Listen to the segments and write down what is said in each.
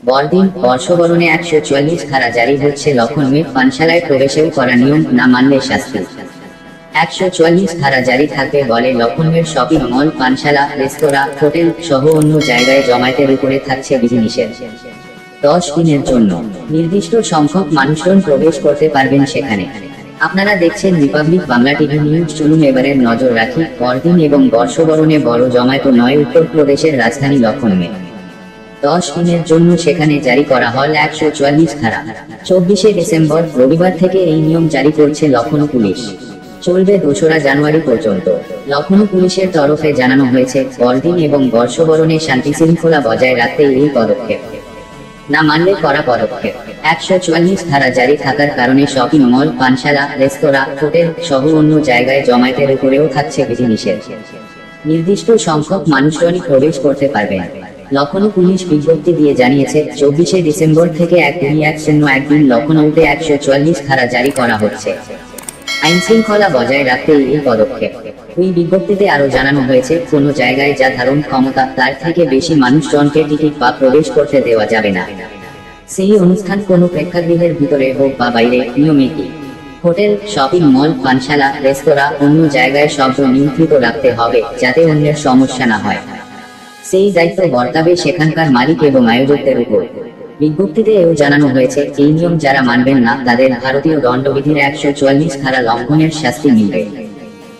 বড়দিন বর্ষবরণে 144 ধারা জারি হচ্ছে, লক্ষণমে পানশালায় প্রবেশেও করা নিয়ম, না মানলে শাস্তি। 144 ধারা জারি থাকবে বলে লক্ষণমের শপিং মল, পানশালা, রেস্তোরাঁ, হোটেল সহ অন্য জায়গায় জমায়েতের উপরে থাকছে বিধিনিষেধ। 10 দিনের জন্য নির্দিষ্ট সংখ্যক মানুষজন প্রবেশ করতে পারবেন সেখানে। আপনারা দেখছেন রিপাবলিক বাংলা টিভি নিউজ। চলুন এবারের নজর রাখি বড়দিন এবং বর্ষবরণে বড় জমায়েত নয় উত্তরপ্রদেশের রাজধানী লখনউয়ে। 10 দিনের জন্য সেখানে জারি করা হল 144 ধারা। 24শে ডিসেম্বর রবিবার থেকে এই নিয়ম জারি করছে লখনউ পুলিশ। চলবে 2রা জানুয়ারি পর্যন্ত। লখনউ পুলিশের তরফে জানানো হয়েছে, বড়দিন এবং বর্ষবরণে শান্তি শৃঙ্খলা বজায় রাখতে এই পদক্ষেপ, না মানলে কড়া পদক্ষেপ। 144 ধারা জারি থাকার কারণে শপিং মল, পানশালা, রেস্তোরাঁ, হোটেল সহ অন্য জায়গায় জমায়েতের উপরেও থাকছে বিধিনিষেধ। নির্দিষ্ট সংখ্যক মানুষজনই প্রবেশ করতে পারবেন। লখনউ পুলিশ বিজ্ঞপ্তি দিয়ে জানিয়েছে, 24শে ডিসেম্বর থেকে 1 লখনউতে 144 ধারা জারি করা হচ্ছে। আইন শৃঙ্খলা বজায় রাখতে এই পদক্ষেপ। ওই বিজ্ঞপ্তিতে আরো জানানো হয়েছে, কোনো জায়গায় যা ধারণ ক্ষমতা তার থেকে বেশি মানুষজনকে টিকিট বা প্রবেশ করতে দেওয়া যাবে না। সেই অনুষ্ঠান কোনো প্রেক্ষাগৃহের ভিতরে হোক বা বাইরে, নিয়ম একই। হোটেল, শপিং মল, পানশালা, রেস্তোরাঁ, অন্য জায়গায় শব্দ নিয়ন্ত্রিত রাখতে হবে, যাতে অন্যের সমস্যা না হয়। সেই দায়িত্ব বর্তাবে সেখানকার মালিক এবং আয়োজকদের উপর। বিজ্ঞপ্তিতে এও জানানো হয়েছে, এই নিয়ম যারা মানবেন না তাদের ভারতীয় দণ্ডবিধির 144 ধারা লঙ্ঘনের শাস্তি মিলবে।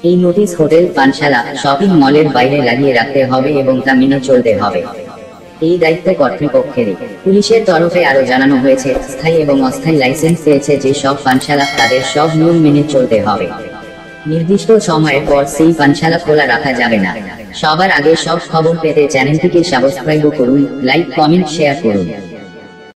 এই নোটিশ হোটেল, পানশালা, শপিং মলের বাইরে লাগিয়ে রাখতে হবে এবং তা মেনে চলতে হবে। এই দায়িত্ব কর্তৃপক্ষেরই। পুলিশের তরফে আরো জানানো হয়েছে, স্থায়ী এবং অস্থায়ী লাইসেন্স পেয়েছে যে সব পানশালা, তাদের সব নিয়ম মেনে চলতে হবে। নির্দিষ্ট সময়ের পর সেই পানশালা খোলা রাখা যাবে না। সবার আগে সব খবর পেতে চ্যানেলটিকে সাবস্ক্রাইব করুন, লাইক, কমেন্ট, শেয়ার করুন।